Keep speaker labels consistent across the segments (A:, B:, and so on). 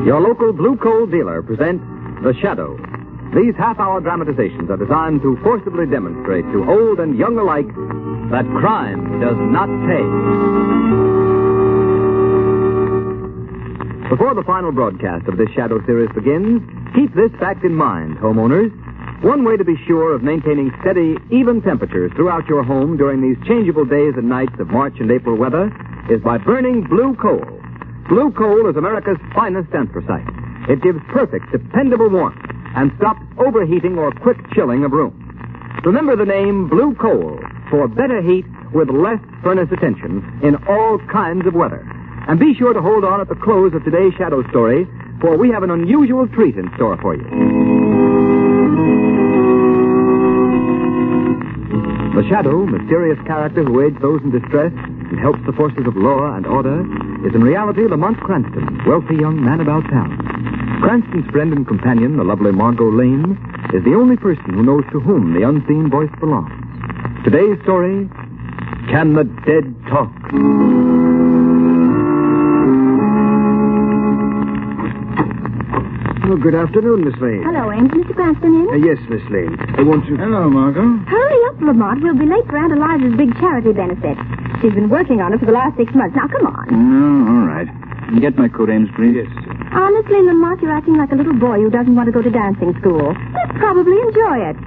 A: Your local blue coal dealer presents The Shadow. These half-hour dramatizations are designed to forcibly demonstrate to old and young alike that crime does not pay. Before the final broadcast of this Shadow series begins, keep this fact in mind, homeowners. One way to be sure of maintaining steady, even temperatures throughout your home during these changeable days and nights of March and April weather is by burning blue coal. Blue coal is America's finest anthracite. It gives perfect, dependable warmth and stops overheating or quick chilling of rooms. Remember the name Blue Coal for better heat with less furnace attention in all kinds of weather. And be sure to hold on at the close of today's Shadow story, for we have an unusual treat in store for you. The Shadow, mysterious character who aids those in distress and helps the forces of law and order, is in reality Lamont Cranston, wealthy young man about town. Cranston's friend and companion, the lovely Margot Lane, is the only person who knows to whom the unseen voice belongs. Today's story, Can the Dead Talk?
B: Oh, good afternoon, Miss Lane.
C: Hello, Ames. Mr. Cranston in?
B: Yes, Miss Lane. I want to...
D: Hello, Margot.
C: Hurry up, Lamont. We'll be late for Aunt Eliza's big charity benefit. She's been working on it for the last 6 months. Now, come on.
D: Oh, all right. Get my coat, Ames, please.
B: Yes, sir.
C: Honestly, Lamont, you're acting like a little boy who doesn't want to go to dancing school. You'll probably enjoy it.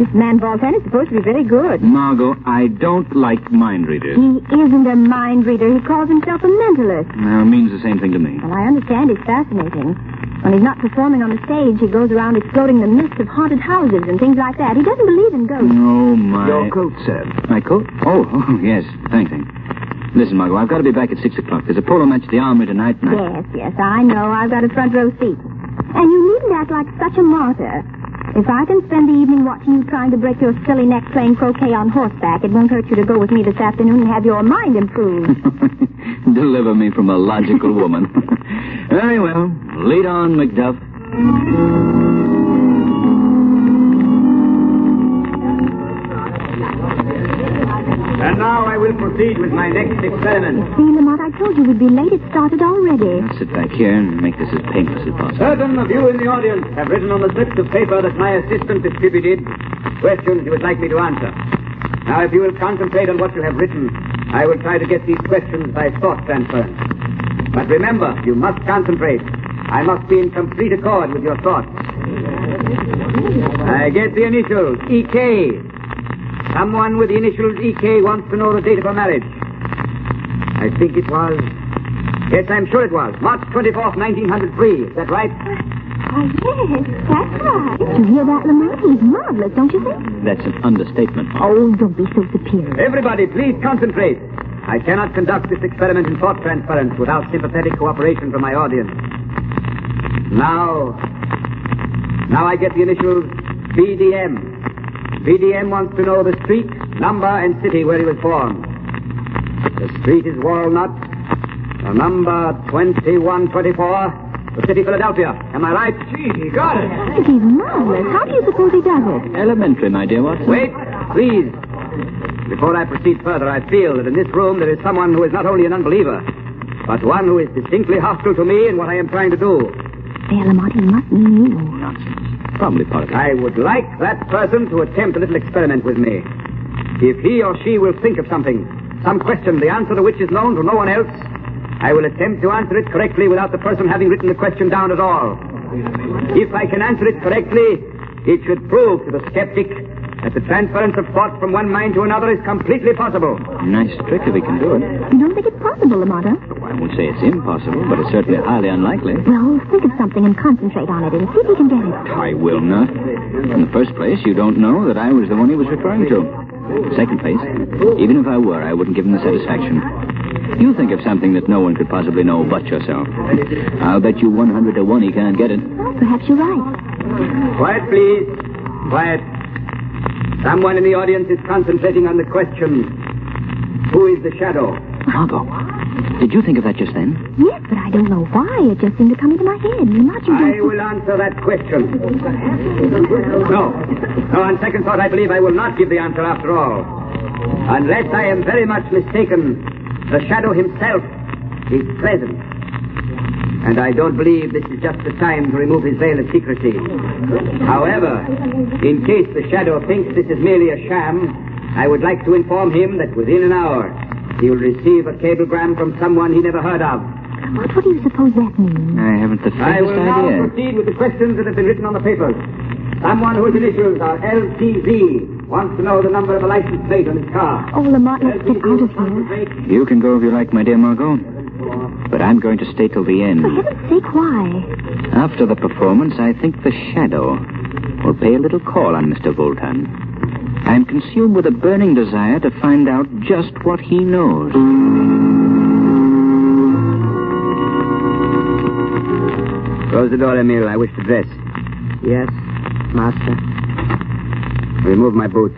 C: This man Baltan is supposed to be very good.
D: Margot, I don't like mind readers.
C: He isn't a mind reader. He calls himself a mentalist.
D: Well, it means the same thing to me.
C: Well, I understand he's fascinating. When he's not performing on the stage, he goes around exploding the myths of haunted houses and things like that. He doesn't believe in ghosts.
D: Oh, my...
B: Your coat, sir.
D: My coat? Oh, yes. Thanks. Listen, Margot, I've got to be back at 6 o'clock. There's a polo match at the Armory tonight.
C: Yes, I know. I've got a front row seat. And you needn't act like such a martyr. If I can spend the evening watching you trying to break your silly neck playing croquet on horseback, it won't hurt you to go with me this afternoon and have your mind improved.
D: Deliver me from a logical woman. Very well. Lead on, Macduff.
E: And now I will proceed with my next experiment.
C: See, Lamont, I told you we'd be late. It started already.
D: I'll sit back here and make this as painless as possible.
E: Certain of you in the audience have written on the slips of paper that my assistant distributed questions you would like me to answer. Now, if you will concentrate on what you have written, I will try to get these questions by thought transference. But remember, you must concentrate. I must be in complete accord with your thoughts. I get the initials, E.K. Someone with the initials E.K. wants to know the date of her marriage. I think it was... Yes, I'm sure it was. March 24th, 1903. Is that right?
C: Why, yes, that's right. Did you hear that, Lamont? He's marvelous, don't you think?
D: That's an understatement.
C: Oh, don't be so superior.
E: Everybody, please concentrate. I cannot conduct this experiment in thought transference without sympathetic cooperation from my audience. Now I get the initials BDM. BDM wants to know the street, number, and city where he was born. The street is Walnut. The number 2124. The city, Philadelphia. Am I right?
B: Gee, he got it.
C: He's marvelous. How do you suppose he does it?
D: Elementary, my dear Watson.
E: Wait, please. Before I proceed further, I feel that in this room there is someone who is not only an unbeliever, but one who is distinctly hostile to me and what I am trying to do.
C: There, Lamont, he must mean you.
D: Nonsense. Probably part of it.
E: I would like that person to attempt a little experiment with me. If he or she will think of something, some question, the answer to which is known to no one else, I will attempt to answer it correctly without the person having written the question down at all. If I can answer it correctly, it should prove to the skeptic that the transference of thought from one mind to another is completely possible.
D: Nice trick if he can do it.
C: You don't think it's possible, Lamont, huh?
D: I won't say it's impossible, but it's certainly highly unlikely.
C: Well, think of something and concentrate on it and see if you can get it.
D: I will not. In the first place, you don't know that I was the one he was referring to. Second place, even if I were, I wouldn't give him the satisfaction. You think of something that no one could possibly know but yourself. I'll bet you 100 to 1 he can't get it.
C: Well, perhaps you're right.
E: Quiet, please. Quiet. Someone in the audience is concentrating on the question, who is the shadow?
D: Margot, did you think of that just then?
C: Yes, but I don't know why. It just seemed to come into my head.
E: I will answer that question. No, on second thought, I believe I will not give the answer after all. Unless I am very much mistaken, The shadow himself is present. And I don't believe this is just the time to remove his veil of secrecy. However, in case the shadow thinks this is merely a sham, I would like to inform him that within an hour, he will receive a cablegram from someone he never heard of.
C: What do you suppose that means?
D: I haven't the
E: I
D: faintest
E: will now
D: idea.
E: proceed with the questions that have been written on the papers. Someone whose initials are LTZ wants to know the number of a license plate on his car.
C: Oh, Lamont, let's get out of here.
D: You can go if you like, my dear Margot. But I'm going to stay till the end.
C: For heaven's sake, why?
D: After the performance, I think the shadow will pay a little call on Mr. Voltan. I'm consumed with a burning desire to find out just what he knows.
E: Close the door, Emile. I wish to dress.
F: Yes, master.
E: Remove my boots.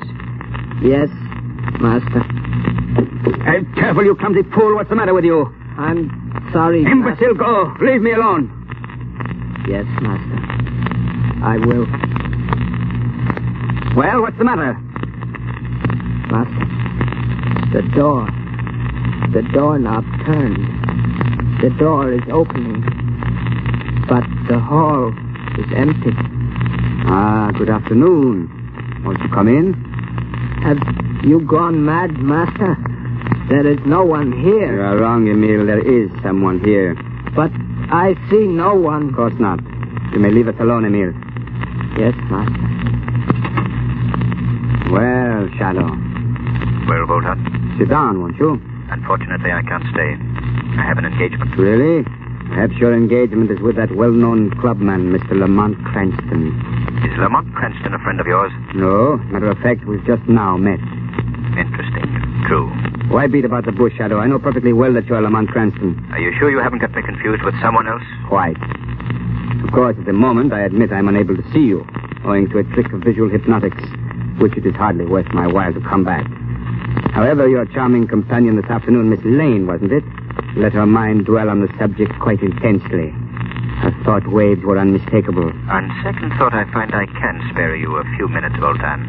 F: Yes, master.
E: Hey, careful, you clumsy fool. What's the matter with you?
F: I'm sorry,
E: Imbecile, go. Leave me alone.
F: Yes, master. I will.
E: Well, what's the matter?
F: Master. The doorknob turned. The door is opening. But the hall is empty.
E: Ah, good afternoon. Won't you come in?
F: Have you gone mad, master? There is no one
E: You
F: here.
E: are wrong, Emile. There is someone here.
F: But I see no one.
E: Of course not. You may leave us alone, Emile.
F: Yes, master.
E: Well, Shadow.
D: Well, Voltan,
E: Sit down, won't you?
D: unfortunately, I can't stay. I have an engagement.
E: Really? Perhaps your engagement is with that well-known clubman, Mr. Lamont Cranston.
D: Is Lamont Cranston a friend of yours?
E: No, matter of fact, we've just now met.
D: Interesting. True.
E: Why beat about the bush, Shadow? I know perfectly well that you're Lamont Cranston.
D: Are you sure you haven't got me confused with someone else?
E: Quite. Of course, at the moment, I admit I'm unable to see you, owing to a trick of visual hypnotics, which it is hardly worth my while to come back. However, your charming companion this afternoon, Miss Lane, wasn't it? Let her mind dwell on the subject quite intensely. Her thought waves were unmistakable.
D: On second thought, I find I can spare you a few minutes, Voltan.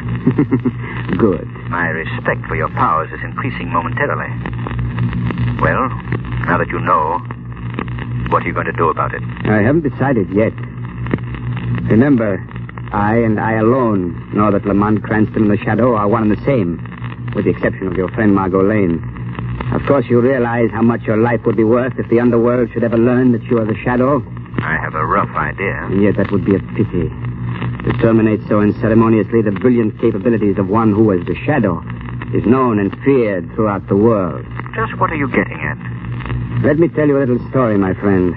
E: Good.
D: My respect for your powers is increasing momentarily. Well, now that you know, what are you going to do about it?
E: I haven't decided yet. Remember, I and I alone know that Lamont Cranston and the Shadow are one and the same, with the exception of your friend Margot Lane. Of course, you realize how much your life would be worth if the underworld should ever learn that you are the Shadow.
D: I have a rough idea.
E: And yet that would be a pity. To terminate so unceremoniously the brilliant capabilities of one who, as the Shadow, is known and feared throughout the world.
D: Just what are you getting at?
E: Let me tell you a little story, my friend.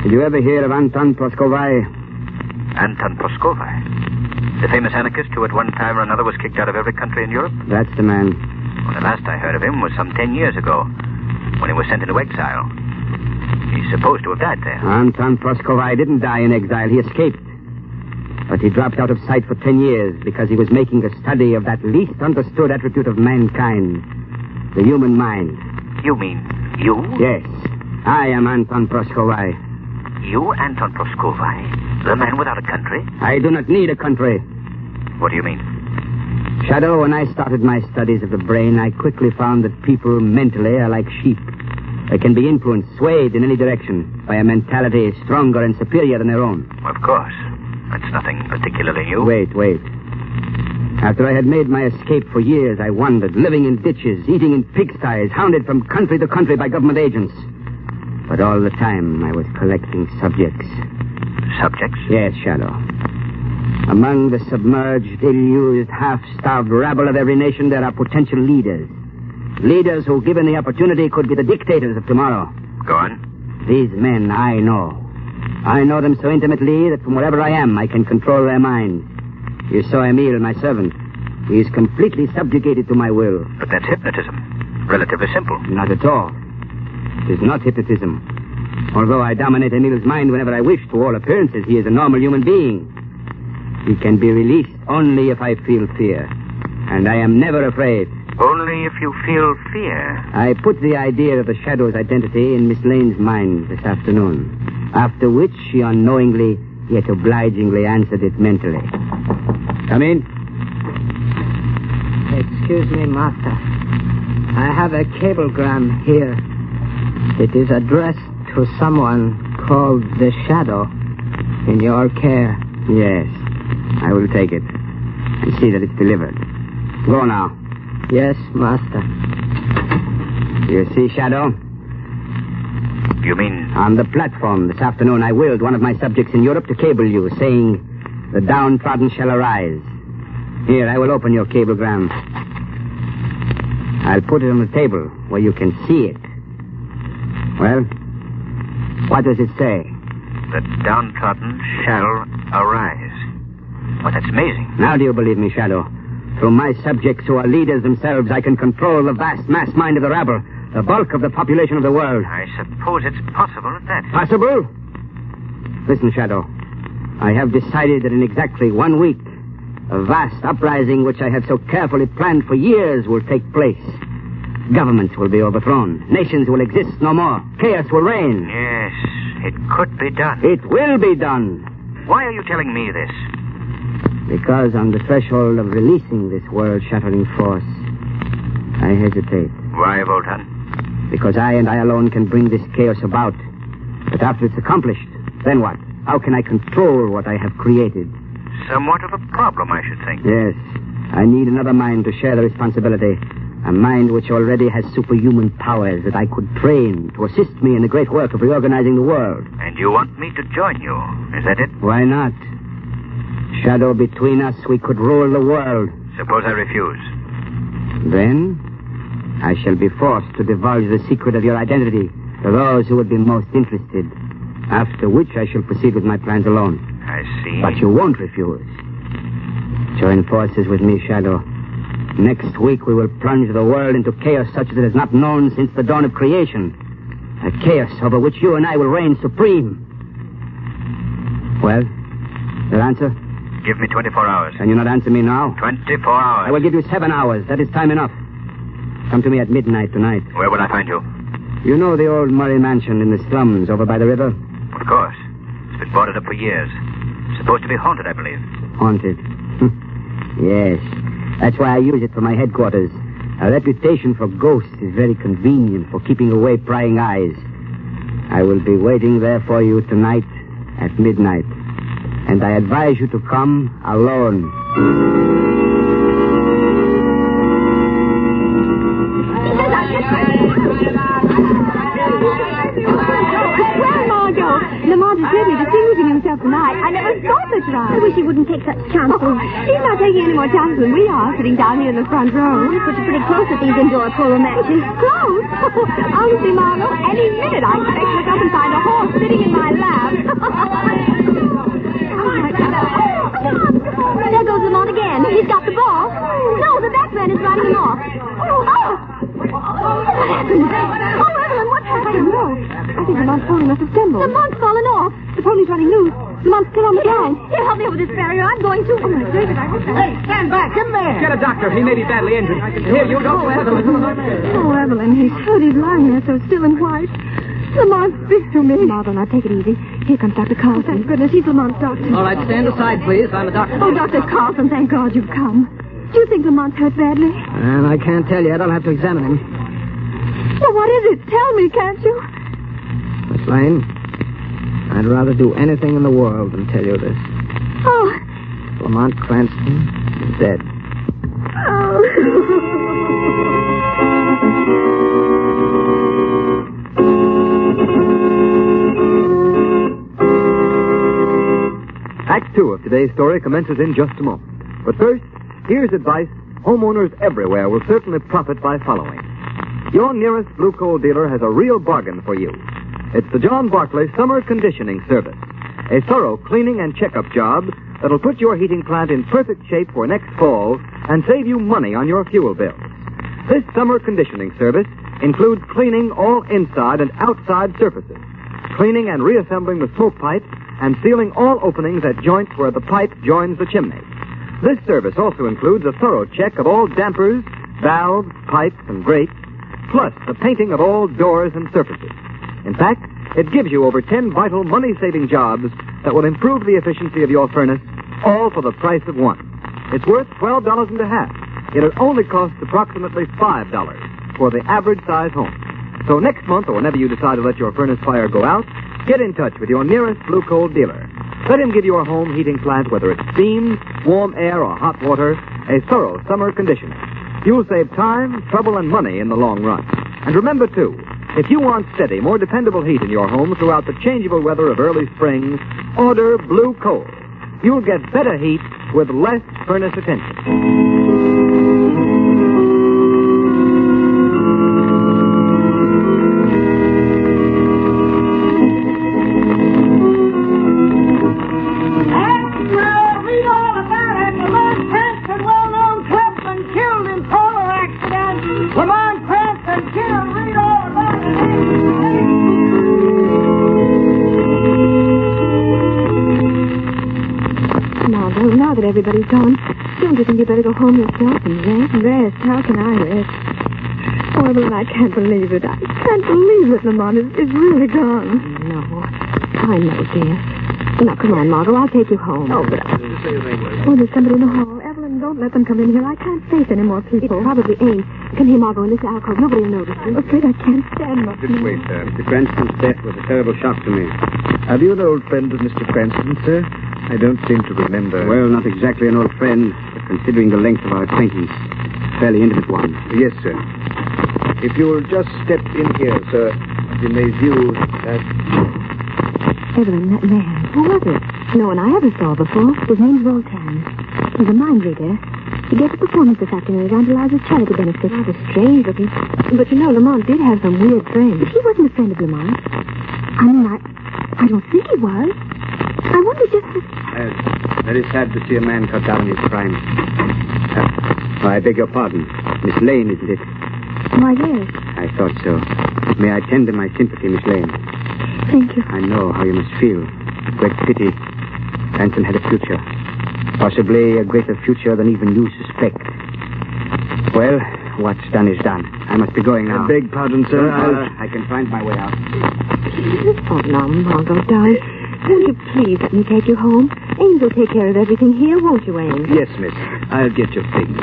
E: Did you ever hear of Anton Proskovai?
D: Anton Proskovai. The famous anarchist who at one time or another was kicked out of every country in Europe?
E: That's the man.
D: Well, the last I heard of him was some 10 years ago, when he was sent into exile. He's supposed to have died there.
E: Anton Proskovai didn't die in exile. He escaped. But he dropped out of sight for 10 years because he was making a study of that least understood attribute of mankind, the human mind.
D: You mean you?
E: Yes, I am Anton Proskovai.
D: You, Anton Proskovai? The man without a country?
E: I do not need a country.
D: What do you mean?
E: Shadow, when I started my studies of the brain, I quickly found that people mentally are like sheep. They can be influenced, swayed in any direction by a mentality stronger and superior than their own.
D: Of course. That's nothing particularly new.
E: Wait. After I had made my escape for years, I wandered, living in ditches, eating in pigsties, hounded from country to country by government agents. But all the time, I was collecting subjects.
D: Subjects?
E: Yes, Shadow. Among the submerged, ill-used, half-starved rabble of every nation, there are potential leaders. Leaders who, given the opportunity, could be the dictators of tomorrow.
D: Go on.
E: These men, I know. I know them so intimately that from wherever I am, I can control their minds. You saw Emile, my servant. He is completely subjugated to my will.
D: But that's hypnotism. Relatively simple.
E: Not at all. It is not hypnotism. Although I dominate Emile's mind whenever I wish, to all appearances, he is a normal human being. He can be released only if I feel fear. And I am never afraid.
D: Only if you feel fear.
E: I put the idea of the Shadow's identity in Miss Lane's mind this afternoon. After which she unknowingly, yet obligingly answered it mentally. Come in.
F: Excuse me, master. I have a cablegram here. It is addressed to someone called the Shadow in your care.
E: Yes. I will take it and see that it's delivered. Go now.
F: Yes, Master.
E: You see, Shadow?
D: You mean...
E: On the platform this afternoon, I willed one of my subjects in Europe to cable you, saying, the downtrodden shall arise. Here, I will open your cablegram. I'll put it on the table where you can see it. Well, what does it say?
D: The downtrodden shall arise. Well, that's amazing.
E: Now do you believe me, Shadow? Through my subjects who are leaders themselves, I can control the vast mass mind of the rabble, the bulk of the population of the world.
D: I suppose it's possible at that.
E: Possible? Listen, Shadow. I have decided that in exactly 1 week, a vast uprising which I have so carefully planned for years will take place. Governments will be overthrown. Nations will exist no more. Chaos will reign.
D: Yes, it could be done.
E: It will be done.
D: Why are you telling me this?
E: Because on the threshold of releasing this world-shattering force, I hesitate.
D: Why, Voltan?
E: Because I and I alone can bring this chaos about. But after it's accomplished, then what? How can I control what I have created?
D: Somewhat of a problem, I should think.
E: Yes. I need another mind to share the responsibility. A mind which already has superhuman powers that I could train to assist me in the great work of reorganizing the world.
D: And you want me to join you, is that it?
E: Why not? Shadow, between us, we could rule the world.
D: Suppose I refuse.
E: Then, I shall be forced to divulge the secret of your identity to those who would be most interested. After which I shall proceed with my plans alone.
D: I see.
E: But you won't refuse. Join forces with me, Shadow. Next week we will plunge the world into chaos such as it has not known since the dawn of creation. A chaos over which you and I will reign supreme. Well, your answer?
D: Give me 24 hours.
E: Can you not answer me now?
D: 24 hours.
E: I will give you 7 hours. That is time enough. Come to me at midnight tonight.
D: Where will I find you?
E: You know the old Murray mansion in the slums over by the river?
D: Of course. It's been boarded up for years. Supposed to be haunted, I believe.
E: Haunted? Yes. That's why I use it for my headquarters. A reputation for ghosts is very convenient for keeping away prying eyes. I will be waiting there for you tonight at midnight. And I advise you to come alone.
C: Lamont is really distinguishing himself tonight. I never thought this right. I wish he wouldn't take such chances. He's not taking any more chances than we are, sitting down here in the front row. He puts you pretty close at these indoor polo matches. Close? Honestly, Margot, any minute I expect to look up and find a horse sitting in my lap. There goes Lamont again. He's got the ball. No, the backman is riding him off. What happened? Oh, Evelyn, what happened? No. I think Lamont's pony must have stumbled. Lamont's fallen off. The pony's running loose. Lamont's still on the ground. Here, help me over this barrier. I'm going to. Oh, my goodness.
B: Hey, stand back. Come there.
E: Get a doctor. He may be badly injured. Here, you go.
C: Oh, Evelyn, he's hurt. He's lying there so still and white. Lamont, speak to me. Margot, now take it easy. Here comes Dr. Carlson. Oh, thank goodness. He's Lamont's doctor.
F: All right, stand aside, please. I'm a doctor.
C: Oh, Dr. Carlson, thank God you've come. Do you think Lamont's hurt badly?
F: And I can't tell yet. I'll have to examine him.
C: Well, what is it? Tell me, can't you?
F: Miss Lane, I'd rather do anything in the world than tell you this.
C: Oh.
F: Lamont Cranston is dead.
C: Oh.
A: Act 2 of today's story commences in just a moment. But first, here's advice homeowners everywhere will certainly profit by following. Your nearest blue coal dealer has a real bargain for you. It's the John Barclay Summer Conditioning Service, a thorough cleaning and checkup job that'll put your heating plant in perfect shape for next fall and save you money on your fuel bills. This summer conditioning service includes cleaning all inside and outside surfaces, cleaning and reassembling the smoke pipe, and sealing all openings at joints where the pipe joins the chimney. This service also includes a thorough check of all dampers, valves, pipes, and grates, plus the painting of all doors and surfaces. In fact, it gives you over 10 vital money-saving jobs that will improve the efficiency of your furnace, all for the price of one. It's worth $12.50, yet it only costs approximately $5. for the average-size home. So next month, or whenever you decide to let your furnace fire go out, get in touch with your nearest Blue Coal dealer. Let him give your home heating plant, whether it's steam, warm air, or hot water, a thorough summer conditioning. You'll save time, trouble, and money in the long run. And remember, too, if you want steady, more dependable heat in your home throughout the changeable weather of early spring, order Blue Coal. You'll get better heat with less furnace attention.
C: Now that everybody's gone, don't you think you better go home yourself and rest? Rest? How can I rest? Oh, Evelyn, I can't believe it. I can't believe it, Lamont. It's really gone. No, I know, dear. Now, come on, Margot. I'll take you home. Oh, but there's somebody in the hall. Evelyn, don't let them come in here. I can't face any more people. It probably ain't. Come here, Margot, in this alcove. Nobody will notice. I'm afraid I can't stand much.
E: Just wait, sir. Mr. Cranston's death was a terrible shock to me.
G: Have you an old friend of Mr. Cranston, sir? I don't seem to remember.
E: Well, not exactly an old friend, but considering the length of our acquaintance, a fairly intimate one.
G: Yes, sir. If you'll just step in here, sir, you may view that...
C: Evelyn, that man. Who was it? No one I ever saw before. His name's Voltaire. He's a mind reader. He gave a performance this afternoon at Aunt Eliza's charity benefit. Rather strange looking. But you know, Lamont did have some weird friends. He wasn't a friend of Lamont. I mean, I don't think he was. I wonder just...
E: Very sad to see a man cut down in his prime. I beg your pardon. Miss Lane, isn't it?
C: Why, yes.
E: I thought so. May I tender my sympathy, Miss Lane?
C: Thank you.
E: I know how you must feel. Great pity. Anson had a future. Possibly a greater future than even you suspect. Well, what's done is done. I must be going now.
G: I beg pardon, sir.
E: I can find my way out.
C: Oh, now, Margot, darling. Won't you please let me take you home? Ames will take care of everything here, won't you, Ames?
G: Yes, miss. I'll get your things.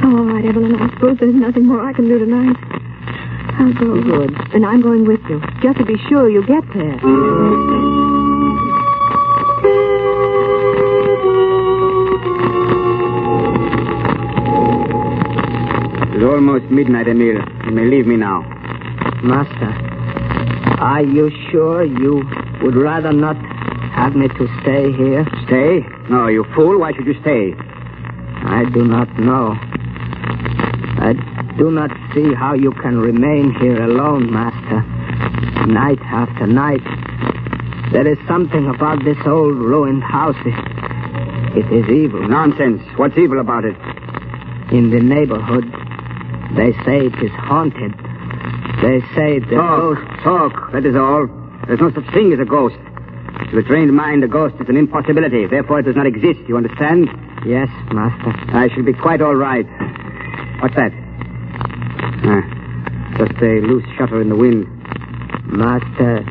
C: Oh, all right, Evelyn. I suppose there's nothing more I can do tonight. I'll go. Good. And I'm going with you, just to be sure you get there.
E: It's almost midnight, Emile. You may leave me now.
F: Master, are you sure you would rather not have me to stay here?
E: Stay? No, you fool. Why should you stay?
F: I do not know. I do not see how you can remain here alone, Master. Night after night. There is something about this old ruined house. It is evil.
E: Nonsense. What's evil about it?
F: In the neighborhood, they say it is haunted. They say the ghost...
E: Talk. That is all. There's no such thing as a ghost. To a trained mind, a ghost is an impossibility. Therefore, it does not exist. You understand?
F: Yes, Master.
E: I shall be quite all right. What's that? Just a loose shutter in the wind.
F: Master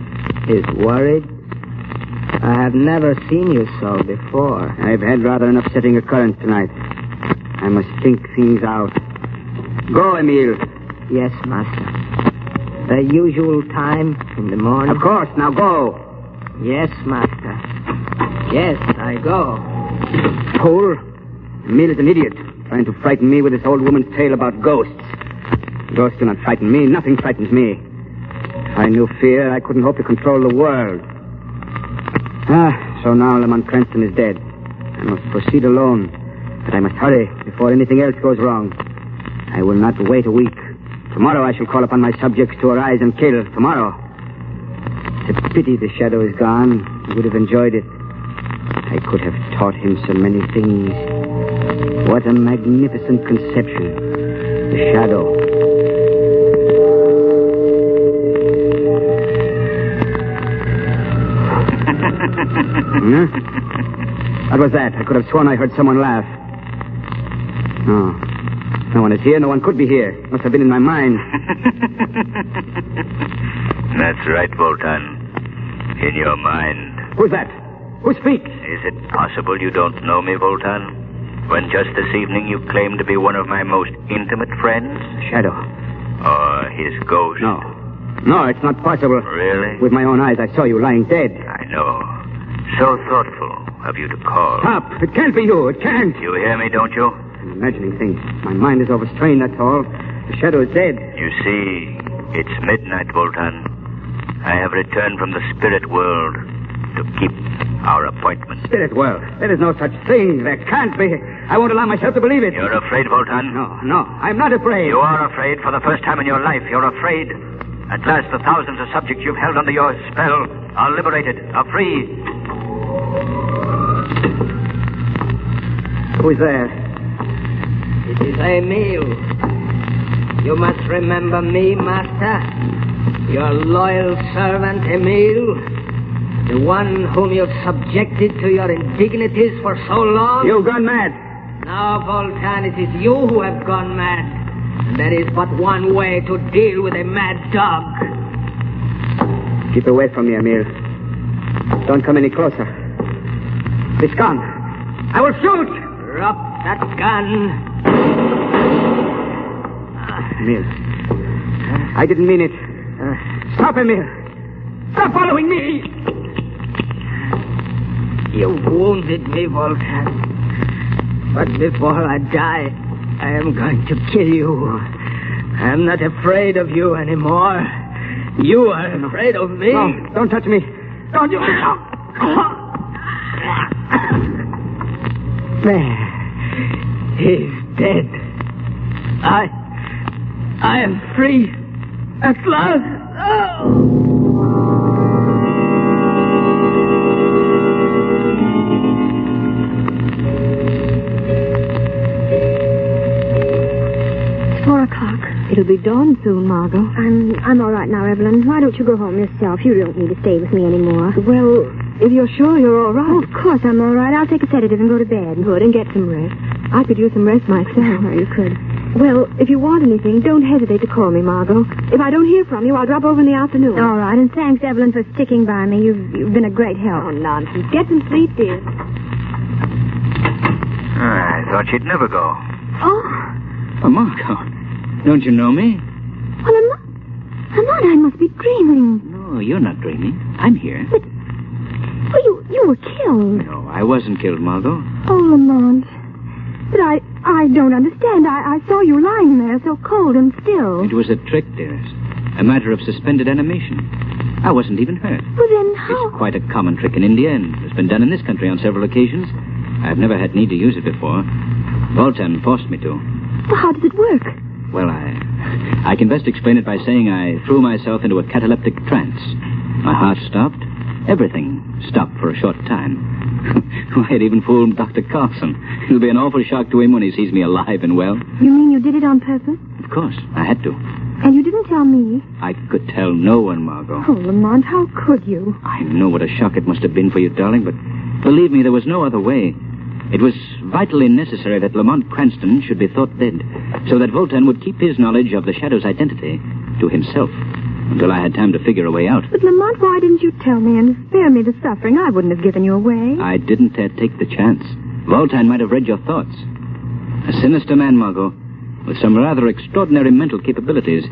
F: is worried? I have never seen you so before.
E: I've had rather an upsetting occurrence tonight. I must think things out. Go, Emile.
F: Yes, Master. The usual time in the morning?
E: Of course. Now go.
F: Yes, Master. Yes, I go.
E: Fool. Emile is an idiot, trying to frighten me with this old woman's tale about ghosts. Ghosts do not frighten me. Nothing frightens me. If I knew fear, I couldn't hope to control the world. So now Lamont Cranston is dead. I must proceed alone. But I must hurry before anything else goes wrong. I will not wait a week. Tomorrow I shall call upon my subjects to arise and kill. Tomorrow. It's a pity the shadow is gone. He would have enjoyed it. I could have taught him so many things. What a magnificent conception. The shadow. What was that? I could have sworn I heard someone laugh. No. No one is here. No one could be here. Must have been in my mind.
H: That's right, Voltan. In your mind.
E: Who's that? Who speaks?
H: Is it possible you don't know me, Voltan? When just this evening you claimed to be one of my most intimate friends?
E: Shadow.
H: Or his ghost?
E: No. No, it's not possible.
H: Really?
E: With my own eyes, I saw you lying dead.
H: I know. So thoughtful of you to call.
E: Stop. It can't be you. It can't.
H: You hear me, don't you?
E: I'm imagining things. My mind is overstrained, that's all. The shadow is dead.
H: You see, it's midnight, Voltan. I have returned from the spirit world to keep our appointment.
E: Spirit world. There is no such thing. There can't be. I won't allow myself to believe it.
H: You're afraid, Voltan?
E: No, I'm not afraid.
H: You are afraid for the first time in your life. You're afraid. At last, the thousands of subjects you've held under your spell are liberated, are free.
E: Who is there?
F: It is Emil. You must remember me, master. Your loyal servant, Emil. The one whom you've subjected to your indignities for so long.
E: You've gone mad.
F: Now, Voltan, it is you who have gone mad. And there is but one way to deal with a mad dog.
E: Keep away from me, Emil. Don't come any closer. This gun. I will shoot!
F: Drop that gun.
E: Emil. I didn't mean it. Stop, Emil. Stop following me!
F: You wounded me, Voltan. But before I die, I am going to kill you. I am not afraid of you anymore. You are afraid of me.
E: No, don't touch me. Don't you...
F: There. He's dead. I am free. At last. Oh.
C: It'll be dawn soon, Margot. I'm all right now, Evelyn. Why don't you go home yourself? You don't need to stay with me anymore. Well, if you're sure you're all right. Oh, of course I'm all right. I'll take a sedative and go to bed. Good, and get some rest. I could use some rest myself. Oh, you could. Well, if you want anything, don't hesitate to call me, Margot. If I don't hear from you, I'll drop over in the afternoon. All right, and thanks, Evelyn, for sticking by me. You've been a great help. Oh, nonsense. Get some sleep, dear.
H: I thought she'd never go.
C: Oh,
D: Margot. Don't you know me?
C: Well, Lamont, I must be dreaming.
D: No, you're not dreaming. I'm here.
C: But, well, you were killed.
D: No, I wasn't killed, Margot.
C: Oh, Lamont. But I don't understand. I saw you lying there so cold and still.
D: It was a trick, dearest. A matter of suspended animation. I wasn't even hurt.
C: Well, then how...
D: It's quite a common trick in India, and has been done in this country on several occasions. I've never had need to use it before. Voltan forced me to.
C: Well, how does it work?
D: Well, I can best explain it by saying I threw myself into a cataleptic trance. My heart stopped. Everything stopped for a short time. Why, it even fooled Dr. Carlson. It'll be an awful shock to him when he sees me alive and well.
C: You mean you did it on purpose?
D: Of course, I had to.
C: And you didn't tell me?
D: I could tell no one, Margot.
C: Oh, Lamont, how could you?
D: I know what a shock it must have been for you, darling, but believe me, there was no other way. It was vitally necessary that Lamont Cranston should be thought dead, so that Voltan would keep his knowledge of the Shadow's identity to himself until I had time to figure a way out.
C: But, Lamont, why didn't you tell me and spare me the suffering? I wouldn't have given you away.
D: I didn't take the chance. Voltan might have read your thoughts. A sinister man, Margot, with some rather extraordinary mental capabilities.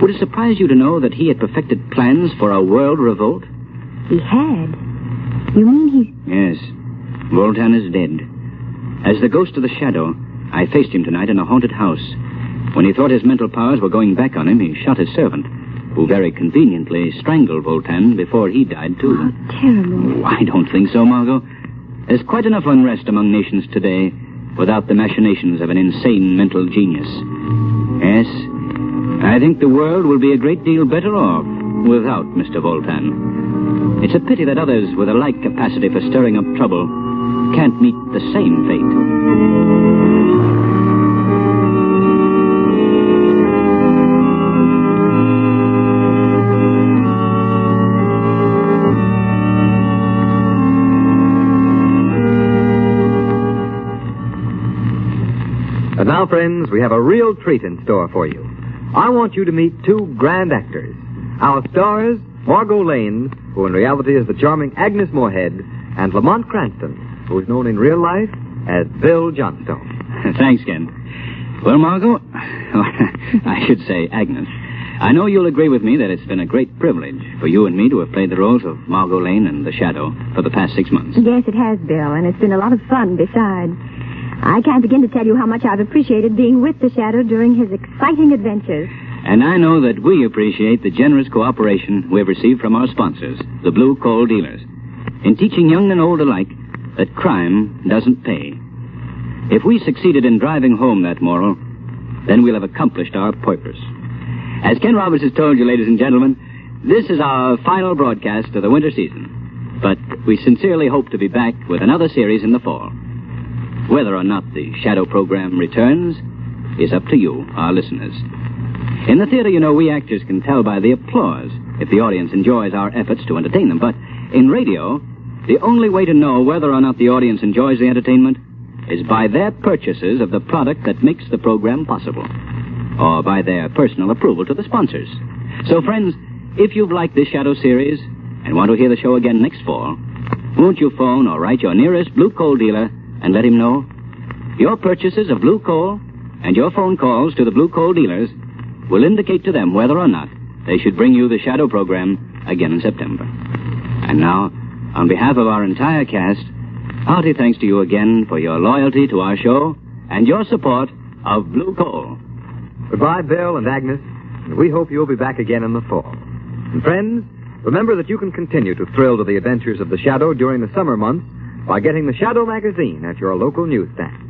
D: Would it surprise you to know that he had perfected plans for a world revolt?
C: He had? You mean he...
D: Yes. Voltan is dead. As the ghost of the Shadow, I faced him tonight in a haunted house. When he thought his mental powers were going back on him, he shot his servant, who very conveniently strangled Voltan before he died, too.
C: Oh, terrible.
D: Oh, I don't think so, Margot. There's quite enough unrest among nations today without the machinations of an insane mental genius. Yes, I think the world will be a great deal better off without Mr. Voltan. It's a pity that others with a like capacity for stirring up trouble can't meet the same fate.
A: And now, friends, we have a real treat in store for you. I want you to meet two grand actors. Our stars, Margot Lane, who in reality is the charming Agnes Moorehead, and Lamont Cranston, who is known in real life as Bill Johnstone.
D: Thanks, Ken. Well, Margot, I should say Agnes, I know you'll agree with me that it's been a great privilege for you and me to have played the roles of Margot Lane and the Shadow for the past 6 months.
C: Yes, it has, Bill, and it's been a lot of fun besides. I can't begin to tell you how much I've appreciated being with the Shadow during his exciting adventures.
D: And I know that we appreciate the generous cooperation we've received from our sponsors, the Blue Coal Dealers, in teaching young and old alike that crime doesn't pay. If we succeeded in driving home that moral, then we'll have accomplished our purpose. As Ken Roberts has told you, ladies and gentlemen, this is our final broadcast of the winter season. But we sincerely hope to be back with another series in the fall. Whether or not the Shadow program returns is up to you, our listeners. In the theater, you know, we actors can tell by the applause if the audience enjoys our efforts to entertain them. But in radio, the only way to know whether or not the audience enjoys the entertainment is by their purchases of the product that makes the program possible, or by their personal approval to the sponsors. So, friends, if you've liked this Shadow series and want to hear the show again next fall, won't you phone or write your nearest Blue Coal dealer and let him know? Your purchases of Blue Coal and your phone calls to the Blue Coal dealers will indicate to them whether or not they should bring you the Shadow program again in September. And now, on behalf of our entire cast, hearty thanks to you again for your loyalty to our show and your support of Blue Coal.
A: Goodbye, Bill and Agnes. And we hope you'll be back again in the fall. And friends, remember that you can continue to thrill to the adventures of the Shadow during the summer months by getting the Shadow magazine at your local newsstand.